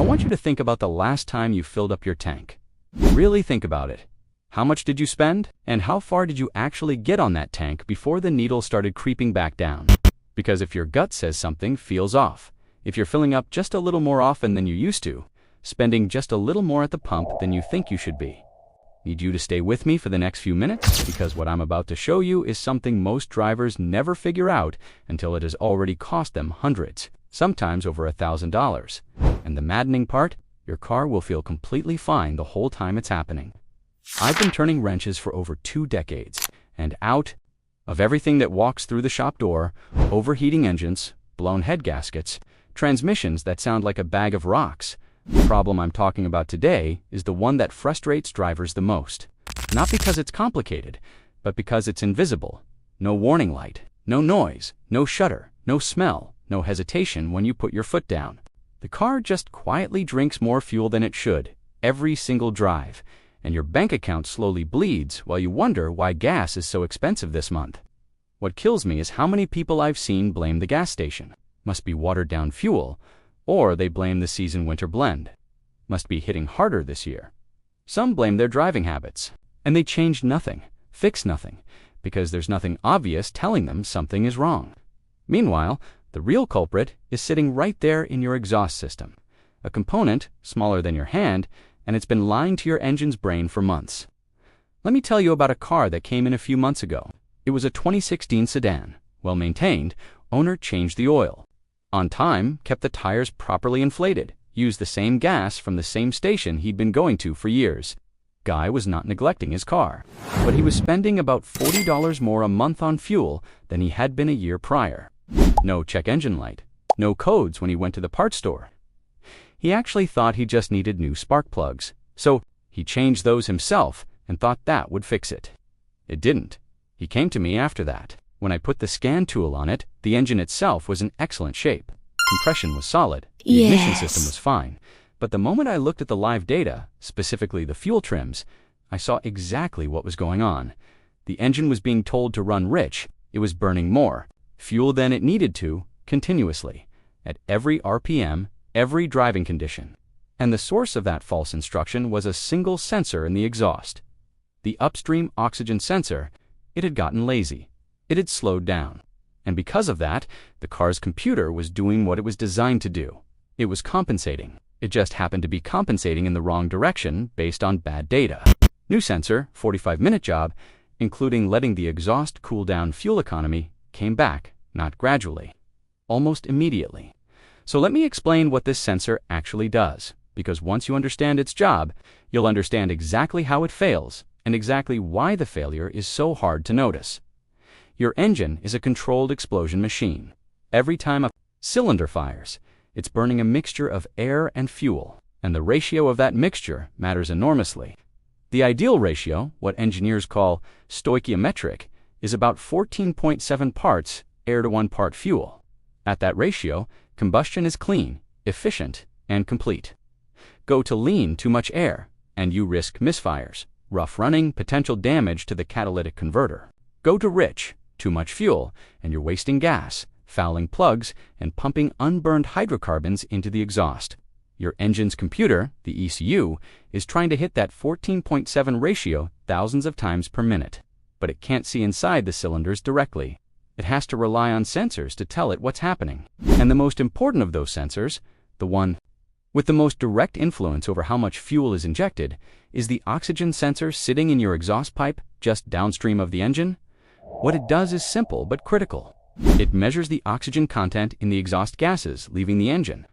I want you to think about the last time you filled up your tank. Really think about it. How much did you spend? And how far did you actually get on that tank before the needle started creeping back down? Because if your gut says something feels off, if you're filling up just a little more often than you used to, spending just a little more at the pump than you think you should be. Need you to stay with me for the next few minutes, because what I'm about to show you is something most drivers never figure out until it has already cost them hundreds, sometimes over $1,000. And the maddening part, your car will feel completely fine the whole time it's happening. I've been turning wrenches for over 2 decades, and out of everything that walks through the shop door, overheating engines, blown head gaskets, transmissions that sound like a bag of rocks, the problem I'm talking about today is the one that frustrates drivers the most. Not because it's complicated, but because it's invisible. No warning light, no noise, no shudder, no smell, no hesitation when you put your foot down. The car just quietly drinks more fuel than it should, every single drive, and your bank account slowly bleeds while you wonder why gas is so expensive this month. What kills me is how many people I've seen blame the gas station. Must be watered down fuel, or they blame the season-winter blend. Must be hitting harder this year. Some blame their driving habits, and they change nothing, fix nothing, because there's nothing obvious telling them something is wrong. Meanwhile, the real culprit is sitting right there in your exhaust system, a component smaller than your hand, and it's been lying to your engine's brain for months. Let me tell you about a car that came in a few months ago. It was a 2016 sedan, well-maintained. Owner changed the oil. On time, kept the tires properly inflated, used the same gas from the same station he'd been going to for years. Guy was not neglecting his car, but he was spending about $40 more a month on fuel than he had been a year prior. No check engine light, no codes when he went to the parts store. He actually thought he just needed new spark plugs, so he changed those himself and thought that would fix it. It didn't. He came to me after that. When I put the scan tool on it, the engine itself was in excellent shape. Compression was solid, the ignition system was fine. But the moment I looked at the live data, specifically the fuel trims, I saw exactly what was going on. The engine was being told to run rich. It was burning more fuel than it needed to, continuously, at every RPM, every driving condition. And the source of that false instruction was a single sensor in the exhaust. The upstream oxygen sensor. It had gotten lazy. It had slowed down. And because of that, the car's computer was doing what it was designed to do. It was compensating. It just happened to be compensating in the wrong direction based on bad data. New sensor, 45-minute job, including letting the exhaust cool down fuel economy, came back, not gradually, almost immediately. So let me explain what this sensor actually does, because once you understand its job, you'll understand exactly how it fails and exactly why the failure is so hard to notice. Your engine is a controlled explosion machine. Every time a cylinder fires, it's burning a mixture of air and fuel, and the ratio of that mixture matters enormously. The ideal ratio, what engineers call stoichiometric, is about 14.7 parts air to 1 part fuel. At that ratio, combustion is clean, efficient, and complete. Go to lean, too much air, and you risk misfires, rough running, potential damage to the catalytic converter. Go to rich, too much fuel, and you're wasting gas, fouling plugs, and pumping unburned hydrocarbons into the exhaust. Your engine's computer, the ECU, is trying to hit that 14.7 ratio thousands of times per minute. But it can't see inside the cylinders directly. It has to rely on sensors to tell it what's happening. And the most important of those sensors, the one with the most direct influence over how much fuel is injected, is the oxygen sensor sitting in your exhaust pipe just downstream of the engine. What it does is simple but critical. It measures the oxygen content in the exhaust gases leaving the engine.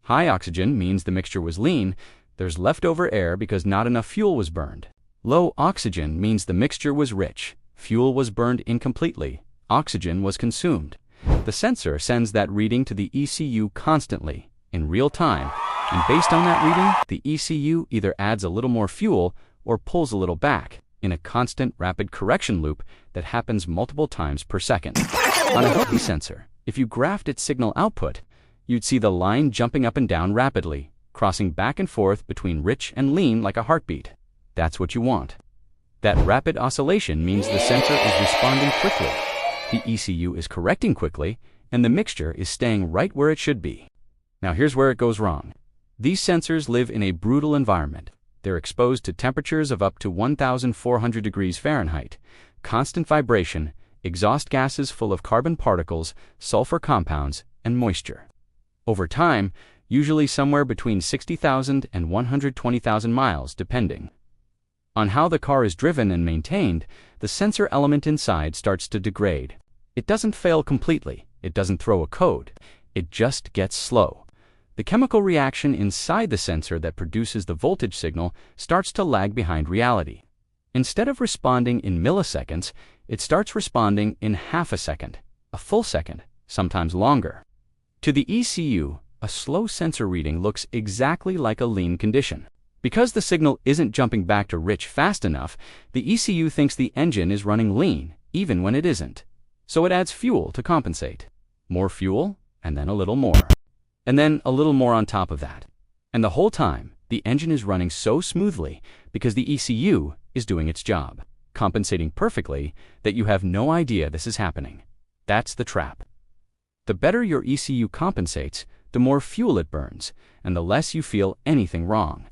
High oxygen means the mixture was lean. There's leftover air because not enough fuel was burned. Low oxygen means the mixture was rich. Fuel was burned incompletely. Oxygen was consumed. The sensor sends that reading to the ECU constantly, in real time, and based on that reading, the ECU either adds a little more fuel or pulls a little back, in a constant rapid correction loop that happens multiple times per second. On a healthy sensor, if you graphed its signal output, you'd see the line jumping up and down rapidly, crossing back and forth between rich and lean like a heartbeat. That's what you want. That rapid oscillation means the sensor is responding quickly, the ECU is correcting quickly, and the mixture is staying right where it should be. Now here's where it goes wrong. These sensors live in a brutal environment. They're exposed to temperatures of up to 1,400 degrees Fahrenheit, constant vibration, exhaust gases full of carbon particles, sulfur compounds, and moisture. Over time, usually somewhere between 60,000 and 120,000 miles, depending on how the car is driven and maintained, the sensor element inside starts to degrade. It doesn't fail completely. It doesn't throw a code. It just gets slow. The chemical reaction inside the sensor that produces the voltage signal starts to lag behind reality. Instead of responding in milliseconds, it starts responding in half a second, a full second, sometimes longer. To the ECU, a slow sensor reading looks exactly like a lean condition. Because the signal isn't jumping back to rich fast enough, the ECU thinks the engine is running lean, even when it isn't. So it adds fuel to compensate. More fuel, and then a little more. And then a little more on top of that. And the whole time, the engine is running so smoothly because the ECU is doing its job, compensating perfectly that you have no idea this is happening. That's the trap. The better your ECU compensates, the more fuel it burns, and the less you feel anything wrong.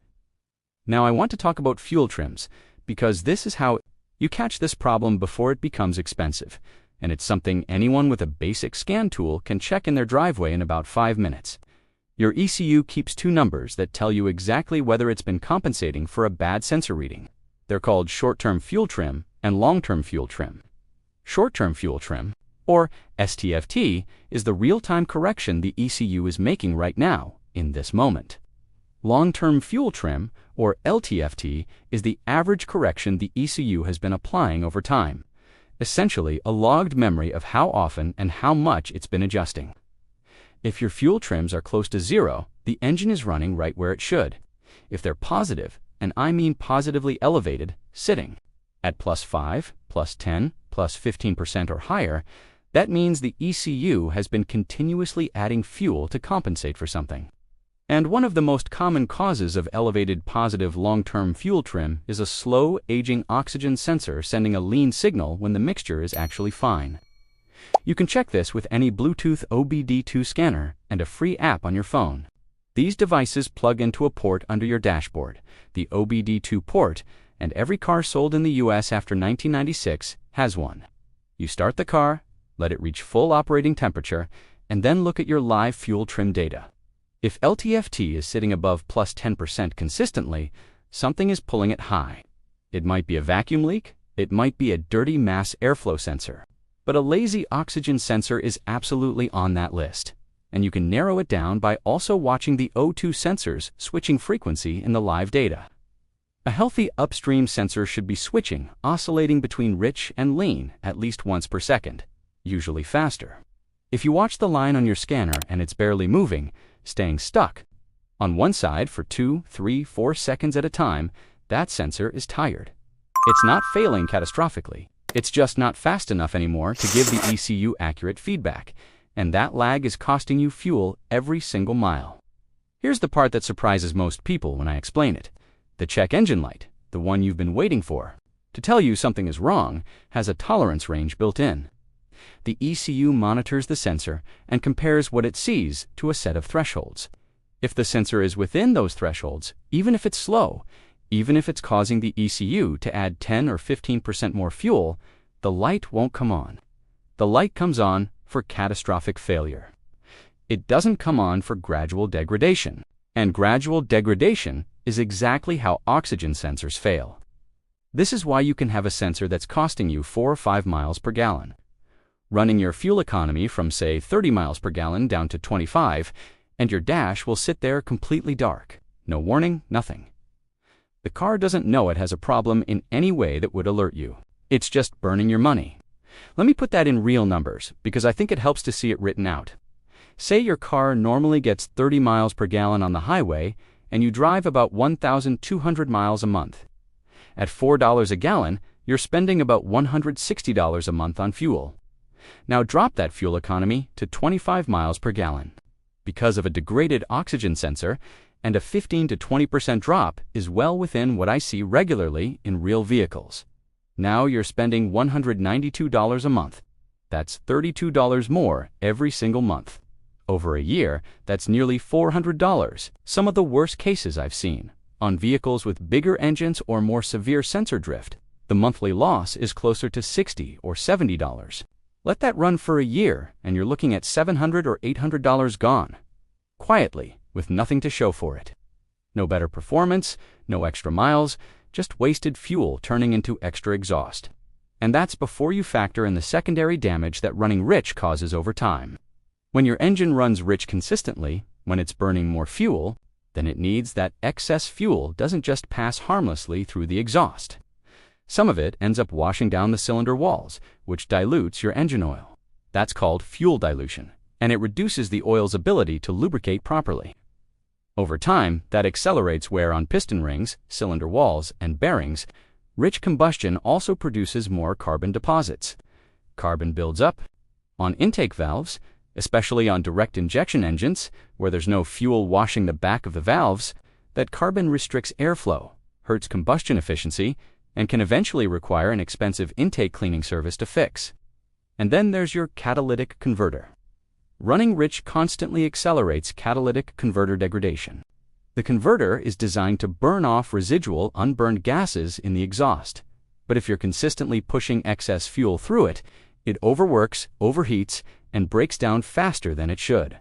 Now I want to talk about fuel trims, because this is how you catch this problem before it becomes expensive, and it's something anyone with a basic scan tool can check in their driveway in about 5 minutes. Your ECU keeps two numbers that tell you exactly whether it's been compensating for a bad sensor reading. They're called short-term fuel trim and long-term fuel trim. Short-term fuel trim, or STFT, is the real-time correction the ECU is making right now, in this moment. Long-term fuel trim, or LTFT, is the average correction the ECU has been applying over time. Essentially, a logged memory of how often and how much it's been adjusting. If your fuel trims are close to zero, the engine is running right where it should. If they're positive, and I mean positively elevated, sitting at +5, +10, +15% or higher, that means the ECU has been continuously adding fuel to compensate for something. And one of the most common causes of elevated positive long-term fuel trim is a slow, aging oxygen sensor sending a lean signal when the mixture is actually fine. You can check this with any Bluetooth OBD2 scanner and a free app on your phone. These devices plug into a port under your dashboard, the OBD2 port, and every car sold in the US after 1996 has one. You start the car, let it reach full operating temperature, and then look at your live fuel trim data. If LTFT is sitting above +10% consistently, something is pulling it high. It might be a vacuum leak, it might be a dirty mass airflow sensor. But a lazy oxygen sensor is absolutely on that list. And you can narrow it down by also watching the O2 sensors switching frequency in the live data. A healthy upstream sensor should be switching, oscillating between rich and lean at least once per second, usually faster. If you watch the line on your scanner and it's barely moving, staying stuck on one side for 2, 3, 4 seconds at a time, that sensor is tired. It's not failing catastrophically. It's just not fast enough anymore to give the ECU accurate feedback, and that lag is costing you fuel every single mile. Here's the part that surprises most people when I explain it. The check engine light, the one you've been waiting for, to tell you something is wrong, has a tolerance range built in. The ECU monitors the sensor and compares what it sees to a set of thresholds. If the sensor is within those thresholds, even if it's slow, even if it's causing the ECU to add 10 or 15% more fuel, the light won't come on. The light comes on for catastrophic failure. It doesn't come on for gradual degradation. And gradual degradation is exactly how oxygen sensors fail. This is why you can have a sensor that's costing you 4 or 5 miles per gallon, running your fuel economy from, say, 30 miles per gallon down to 25, and your dash will sit there completely dark. No warning, nothing. The car doesn't know it has a problem in any way that would alert you. It's just burning your money. Let me put that in real numbers, because I think it helps to see it written out. Say your car normally gets 30 miles per gallon on the highway, and you drive about 1,200 miles a month. At $4 a gallon, you're spending about $160 a month on fuel. Now drop that fuel economy to 25 miles per gallon. Because of a degraded oxygen sensor, and a 15 to 20% drop is well within what I see regularly in real vehicles. Now you're spending $192 a month. That's $32 more every single month. Over a year, that's nearly $400. Some of the worst cases I've seen. On vehicles with bigger engines or more severe sensor drift, the monthly loss is closer to $60 or $70. Let that run for a year, and you're looking at $700 or $800 gone. Quietly, with nothing to show for it. No better performance, no extra miles, just wasted fuel turning into extra exhaust. And that's before you factor in the secondary damage that running rich causes over time. When your engine runs rich consistently, when it's burning more fuel, then it needs that excess fuel doesn't just pass harmlessly through the exhaust. Some of it ends up washing down the cylinder walls, which dilutes your engine oil. That's called fuel dilution, and it reduces the oil's ability to lubricate properly. Over time, that accelerates wear on piston rings, cylinder walls, and bearings. Rich combustion also produces more carbon deposits. Carbon builds up on intake valves, especially on direct injection engines, where there's no fuel washing the back of the valves. That carbon restricts airflow, hurts combustion efficiency, and can eventually require an expensive intake cleaning service to fix. And then there's your catalytic converter. Running rich constantly accelerates catalytic converter degradation. The converter is designed to burn off residual unburned gases in the exhaust. But if you're consistently pushing excess fuel through it, it overworks, overheats, and breaks down faster than it should.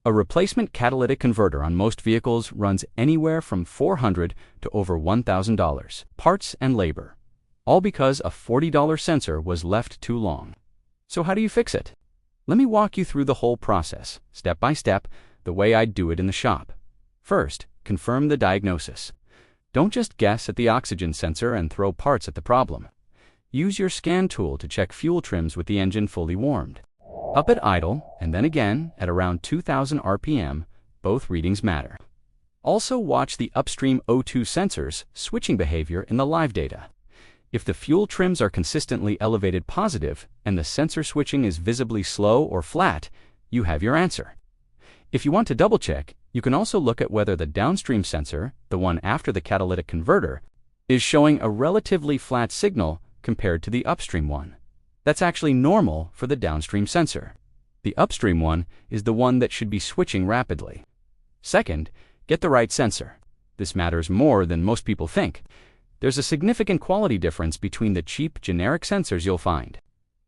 A replacement catalytic converter on most vehicles runs anywhere from $400 to over $1,000, parts and labor, all because a $40 sensor was left too long. So how do you fix it? Let me walk you through the whole process, step by step, the way I'd do it in the shop. First, confirm the diagnosis. Don't just guess at the oxygen sensor and throw parts at the problem. Use your scan tool to check fuel trims with the engine fully warmed. Up at idle, and then again at around 2,000 RPM, both readings matter. Also watch the upstream O2 sensors switching behavior in the live data. If the fuel trims are consistently elevated positive and the sensor switching is visibly slow or flat, you have your answer. If you want to double check, you can also look at whether the downstream sensor, the one after the catalytic converter, is showing a relatively flat signal compared to the upstream one. That's actually normal for the downstream sensor. The upstream one is the one that should be switching rapidly. Second, get the right sensor. This matters more than most people think. There's a significant quality difference between the cheap generic sensors you'll find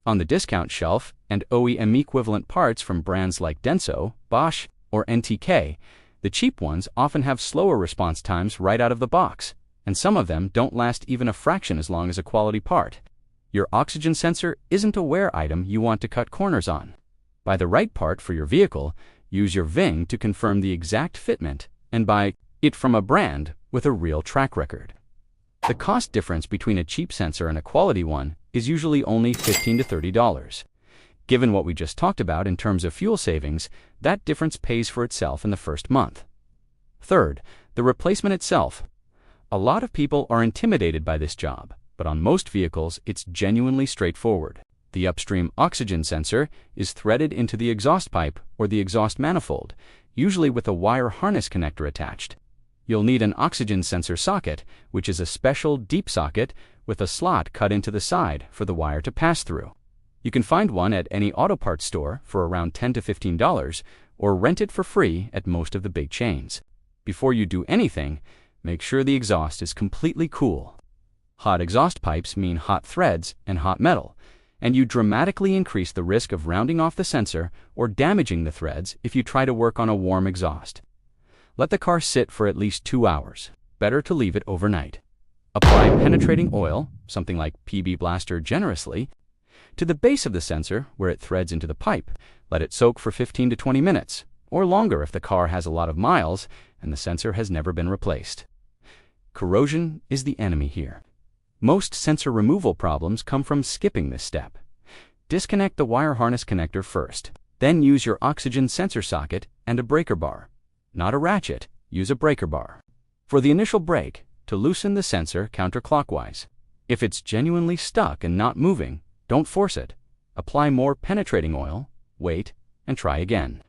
on the discount shelf and OEM equivalent parts from brands like Denso, Bosch, or NTK. The cheap ones often have slower response times right out of the box, and some of them don't last even a fraction as long as a quality part. Your oxygen sensor isn't a wear item you want to cut corners on. Buy the right part for your vehicle, use your VING to confirm the exact fitment, and buy it from a brand with a real track record. The cost difference between a cheap sensor and a quality one is usually only $15 to $30. Given what we just talked about in terms of fuel savings, that difference pays for itself in the first month. Third, the replacement itself. A lot of people are intimidated by this job, but on most vehicles it's genuinely straightforward. The upstream oxygen sensor is threaded into the exhaust pipe or the exhaust manifold, usually with a wire harness connector attached. You'll need an oxygen sensor socket, which is a special deep socket with a slot cut into the side for the wire to pass through. You can find one at any auto parts store for around $10 to $15 or rent it for free at most of the big chains. Before you do anything, make sure the exhaust is completely cool. Hot exhaust pipes mean hot threads and hot metal, and you dramatically increase the risk of rounding off the sensor or damaging the threads if you try to work on a warm exhaust. Let the car sit for at least 2 hours. Better to leave it overnight. Apply penetrating oil, something like PB Blaster generously, to the base of the sensor where it threads into the pipe. Let it soak for 15 to 20 minutes, or longer if the car has a lot of miles and the sensor has never been replaced. Corrosion is the enemy here. Most sensor removal problems come from skipping this step. Disconnect the wire harness connector first, then use your oxygen sensor socket and a breaker bar. Not a ratchet, use a breaker bar. For the initial break, to loosen the sensor counterclockwise. If it's genuinely stuck and not moving, don't force it. Apply more penetrating oil, wait, and try again.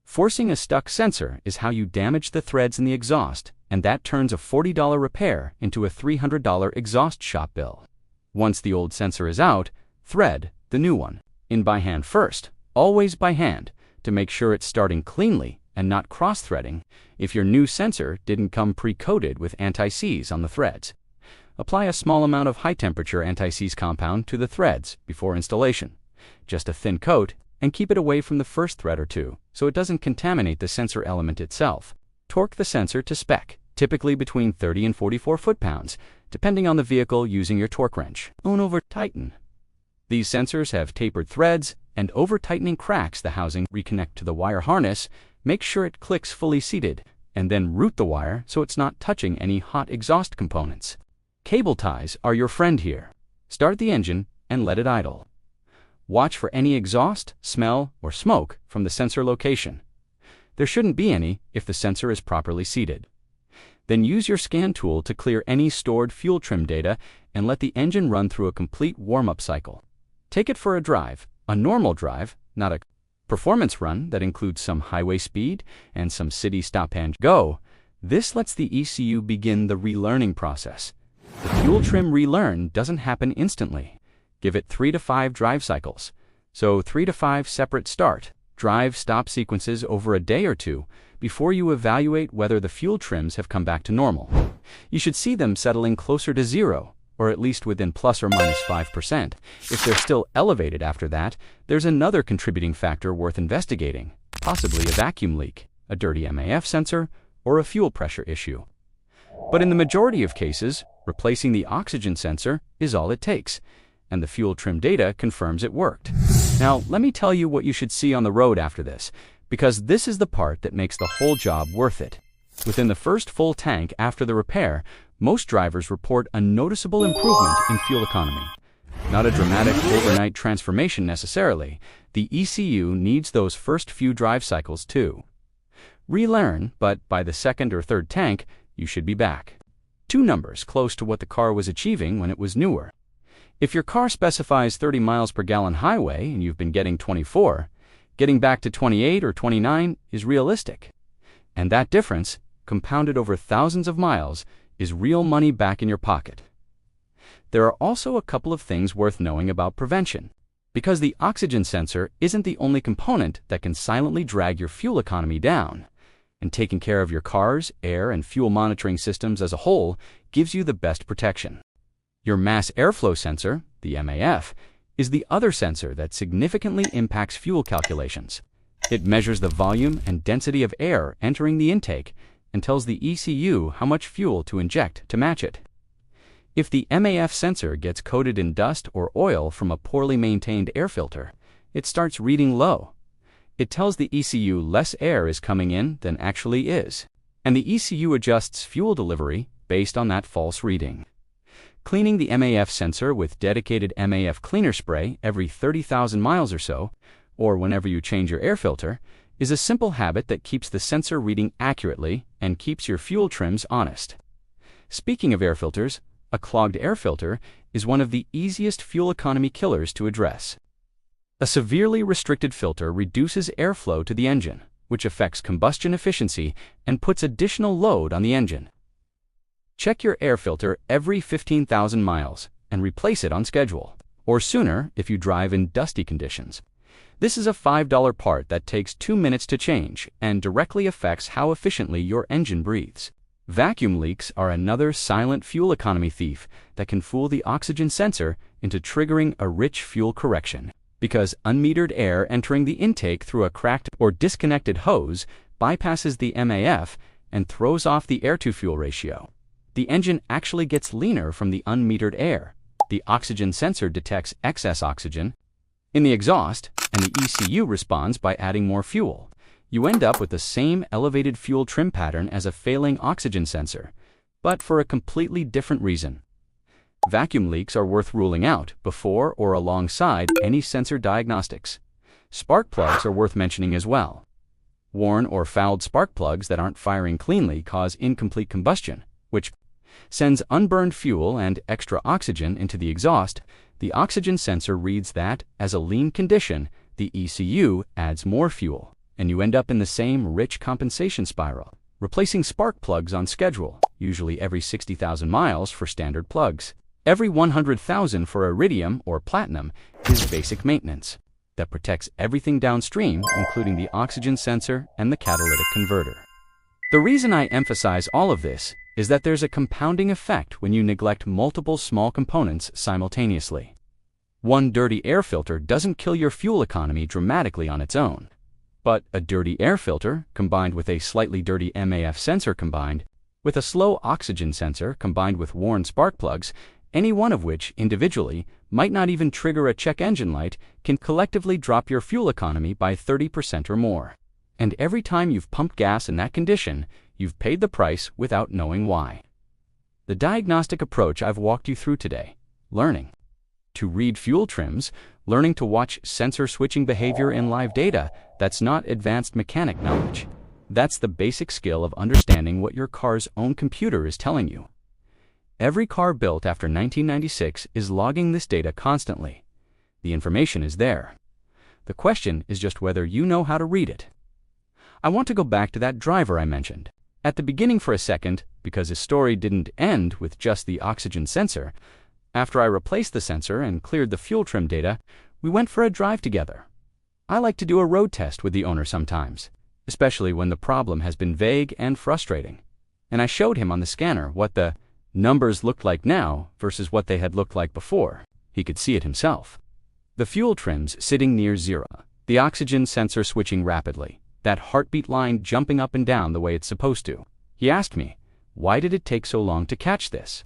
Forcing a stuck sensor is how you damage the threads in the exhaust, and that turns a $40 repair into a $300 exhaust shop bill. Once the old sensor is out, thread the new one. In by hand first, always by hand. to make sure it's starting cleanly and not cross-threading if your new sensor didn't come pre-coated with anti-seize on the threads. Apply a small amount of high-temperature anti-seize compound to the threads before installation. Just a thin coat, and keep it away from the first thread or two so it doesn't contaminate the sensor element itself. Torque the sensor to spec, typically between 30 and 44 foot-pounds, depending on the vehicle, using your torque wrench. Don't over-tighten. These sensors have tapered threads, and over-tightening cracks the housing. Reconnect to the wire harness, make sure it clicks fully seated, and then route the wire so it's not touching any hot exhaust components. Cable ties are your friend here. Start the engine and let it idle. Watch for any exhaust, smell, or smoke from the sensor location. There shouldn't be any if the sensor is properly seated. Then use your scan tool to clear any stored fuel trim data and let the engine run through a complete warm-up cycle. Take it for a drive, a normal drive, not a performance run that includes some highway speed and some city stop-and-go. This lets the ECU begin the relearning process. The fuel trim relearn doesn't happen instantly. Give it 3 to 5 drive cycles, so 3 to 5 separate start, drive, stop sequences over a day or two before you evaluate whether the fuel trims have come back to normal. You should see them settling closer to zero, or at least within plus or minus 5%. If they're still elevated after that, there's another contributing factor worth investigating, possibly a vacuum leak, a dirty MAF sensor, or a fuel pressure issue. But in the majority of cases, replacing the oxygen sensor is all it takes, and the fuel trim data confirms it worked. Now, let me tell you what you should see on the road after this, because this is the part that makes the whole job worth it. Within the first full tank after the repair, most drivers report a noticeable improvement in fuel economy. Not a dramatic overnight transformation necessarily. The ECU needs those first few drive cycles too. Relearn, but by the second or third tank, you should be back. Two numbers close to what the car was achieving when it was newer. If your car specifies 30 miles per gallon highway and you've been getting 24, getting back to 28 or 29 is realistic. And that difference, compounded over thousands of miles, is real money back in your pocket. There are also a couple of things worth knowing about prevention. Because the oxygen sensor isn't the only component that can silently drag your fuel economy down, and taking care of your car's air and fuel monitoring systems as a whole gives you the best protection. Your mass airflow sensor, the MAF, is the other sensor that significantly impacts fuel calculations. It measures the volume and density of air entering the intake and tells the ECU how much fuel to inject to match it. If the MAF sensor gets coated in dust or oil from a poorly maintained air filter, it starts reading low. It tells the ECU less air is coming in than actually is, and the ECU adjusts fuel delivery based on that false reading. Cleaning the MAF sensor with dedicated MAF cleaner spray every 30,000 miles or so, or whenever you change your air filter, is a simple habit that keeps the sensor reading accurately and keeps your fuel trims honest. Speaking of air filters, a clogged air filter is one of the easiest fuel economy killers to address. A severely restricted filter reduces airflow to the engine, which affects combustion efficiency and puts additional load on the engine. Check your air filter every 15,000 miles and replace it on schedule, or sooner if you drive in dusty conditions. This is a $5 part that takes 2 minutes to change and directly affects how efficiently your engine breathes. Vacuum leaks are another silent fuel economy thief that can fool the oxygen sensor into triggering a rich fuel correction, because unmetered air entering the intake through a cracked or disconnected hose bypasses the MAF and throws off the air-to-fuel ratio. The engine actually gets leaner from the unmetered air. The oxygen sensor detects excess oxygen in the exhaust, and the ECU responds by adding more fuel. You end up with the same elevated fuel trim pattern as a failing oxygen sensor, but for a completely different reason. Vacuum leaks are worth ruling out before or alongside any sensor diagnostics. Spark plugs are worth mentioning as well. Worn or fouled spark plugs that aren't firing cleanly cause incomplete combustion, which sends unburned fuel and extra oxygen into the exhaust. The oxygen sensor reads that as a lean condition, the ECU adds more fuel, and you end up in the same rich compensation spiral. Replacing spark plugs on schedule, usually every 60,000 miles for standard plugs. Every 100,000 for iridium or platinum is basic maintenance. that protects everything downstream, including the oxygen sensor and the catalytic converter. The reason I emphasize all of this is that there's a compounding effect when you neglect multiple small components simultaneously. One dirty air filter doesn't kill your fuel economy dramatically on its own. But a dirty air filter, combined with a slightly dirty MAF sensor combined, with a slow oxygen sensor combined with worn spark plugs, any one of which, individually, might not even trigger a check engine light, can collectively drop your fuel economy by 30% or more. And every time you've pumped gas in that condition, you've paid the price without knowing why. The diagnostic approach I've walked you through today, learning to read fuel trims, learning to watch sensor switching behavior in live data, that's not advanced mechanic knowledge. That's the basic skill of understanding what your car's own computer is telling you. Every car built after 1996 is logging this data constantly. The information is there. The question is just whether you know how to read it. I want to go back to that driver I mentioned at the beginning for a second, because his story didn't end with just the oxygen sensor. After I replaced the sensor and cleared the fuel trim data, we went for a drive together. I like to do a road test with the owner sometimes, especially when the problem has been vague and frustrating. And I showed him on the scanner what the numbers looked like now versus what they had looked like before. He could see it himself. The fuel trims sitting near zero, the oxygen sensor switching rapidly, that heartbeat line jumping up and down the way it's supposed to. He asked me, why did it take so long to catch this?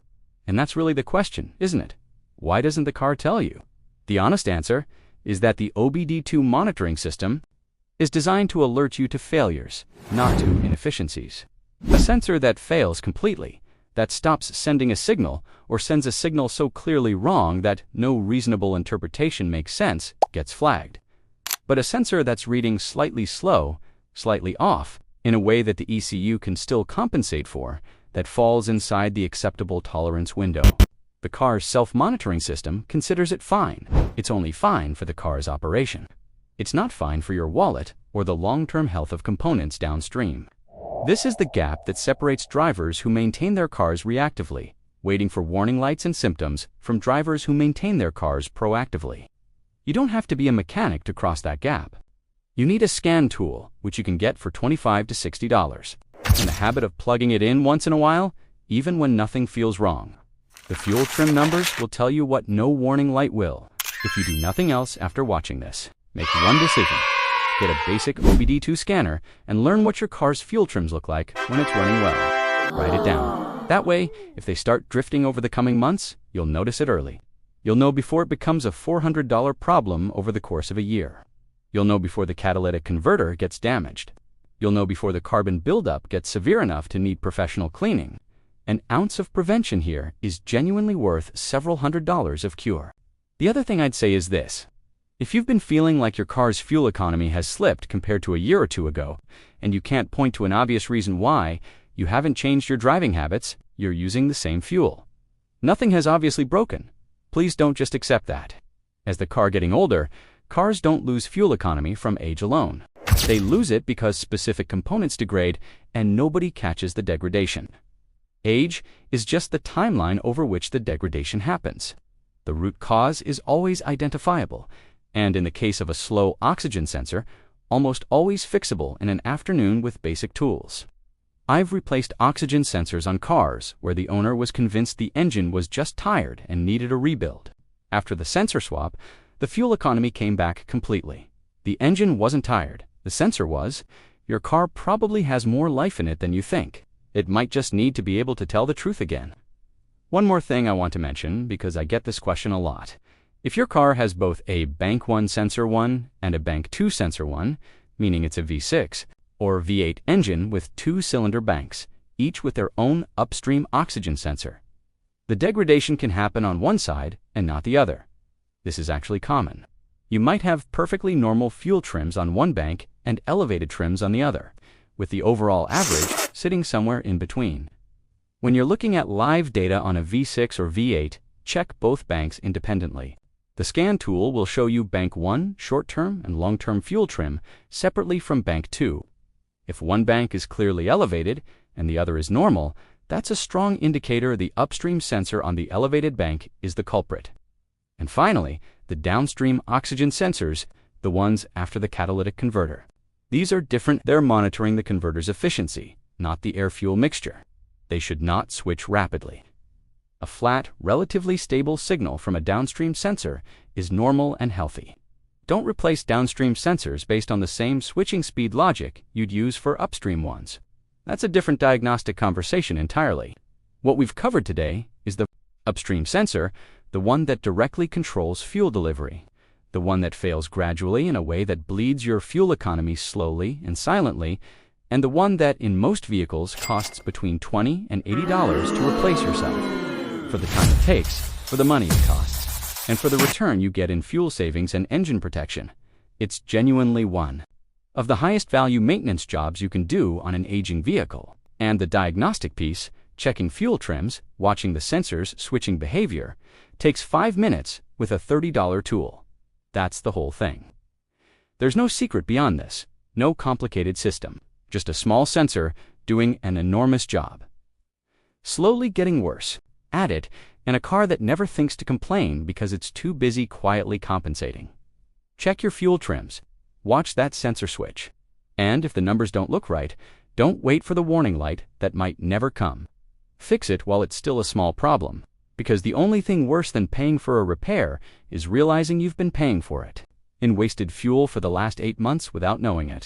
And that's really the question, isn't it? Why doesn't the car tell you? The honest answer is that the OBD2 monitoring system is designed to alert you to failures, not to inefficiencies. A sensor that fails completely, that stops sending a signal or sends a signal so clearly wrong that no reasonable interpretation makes sense, gets flagged. But a sensor that's reading slightly slow, slightly off, in a way that the ECU can still compensate for, that falls inside the acceptable tolerance window. The car's self-monitoring system considers it fine. It's only fine for the car's operation. It's not fine for your wallet or the long-term health of components downstream. This is the gap that separates drivers who maintain their cars reactively, waiting for warning lights and symptoms, from drivers who maintain their cars proactively. You don't have to be a mechanic to cross that gap. You need a scan tool, which you can get for $25 to $60. In the habit of plugging it in once in a while, even when nothing feels wrong. The fuel trim numbers will tell you what no warning light will. If you do nothing else after watching this, make one decision. Get a basic OBD2 scanner and learn what your car's fuel trims look like when it's running well. Write it down. That way, if they start drifting over the coming months, you'll notice it early. You'll know before it becomes a $400 problem over the course of a year. You'll know before the catalytic converter gets damaged. You'll know before the carbon buildup gets severe enough to need professional cleaning. An ounce of prevention here is genuinely worth several $100s of cure. The other thing I'd say is this. If you've been feeling like your car's fuel economy has slipped compared to a year or two ago, and you can't point to an obvious reason why, you haven't changed your driving habits, you're using the same fuel. Nothing has obviously broken. Please don't just accept that. As the car getting older, cars don't lose fuel economy from age alone. They lose it because specific components degrade and nobody catches the degradation. Age is just the timeline over which the degradation happens. The root cause is always identifiable, and in the case of a slow oxygen sensor, almost always fixable in an afternoon with basic tools. I've replaced oxygen sensors on cars where the owner was convinced the engine was just tired and needed a rebuild. After the sensor swap, the fuel economy came back completely. The engine wasn't tired. The sensor was. Your car probably has more life in it than you think. It might just need to be able to tell the truth again. One more thing I want to mention, because I get this question a lot. If your car has both a Bank 1 Sensor 1 and a Bank 2 Sensor 1, meaning it's a V6 or V8 engine with two cylinder banks, each with their own upstream oxygen sensor, the degradation can happen on one side and not the other. This is actually common. You might have perfectly normal fuel trims on one bank and elevated trims on the other, with the overall average sitting somewhere in between. When you're looking at live data on a V6 or V8, check both banks independently. The scan tool will show you Bank 1 short-term and long-term fuel trim separately from Bank 2. If one bank is clearly elevated and the other is normal, that's a strong indicator the upstream sensor on the elevated bank is the culprit. And finally, the downstream oxygen sensors, the ones after the catalytic converter. These are different. They're monitoring the converter's efficiency, not the air-fuel mixture. They should not switch rapidly. A flat, relatively stable signal from a downstream sensor is normal and healthy. Don't replace downstream sensors based on the same switching speed logic you'd use for upstream ones. That's a different diagnostic conversation entirely. What we've covered today is the upstream sensor, the one that directly controls fuel delivery, the one that fails gradually in a way that bleeds your fuel economy slowly and silently, and the one that in most vehicles costs between $20 and $80 to replace yourself, for the time it takes, for the money it costs, and for the return you get in fuel savings and engine protection. It's genuinely one of the highest value maintenance jobs you can do on an aging vehicle. And the diagnostic piece, checking fuel trims, watching the sensors, switching behavior, takes 5 minutes with a $30 tool. That's the whole thing. There's no secret beyond this, no complicated system, just a small sensor doing an enormous job. Slowly getting worse at it, and a car that never thinks to complain because it's too busy quietly compensating. Check your fuel trims. Watch that sensor switch. And if the numbers don't look right, don't wait for the warning light that might never come. Fix it while it's still a small problem, because the only thing worse than paying for a repair is realizing you've been paying for it in wasted fuel for the last 8 months without knowing it.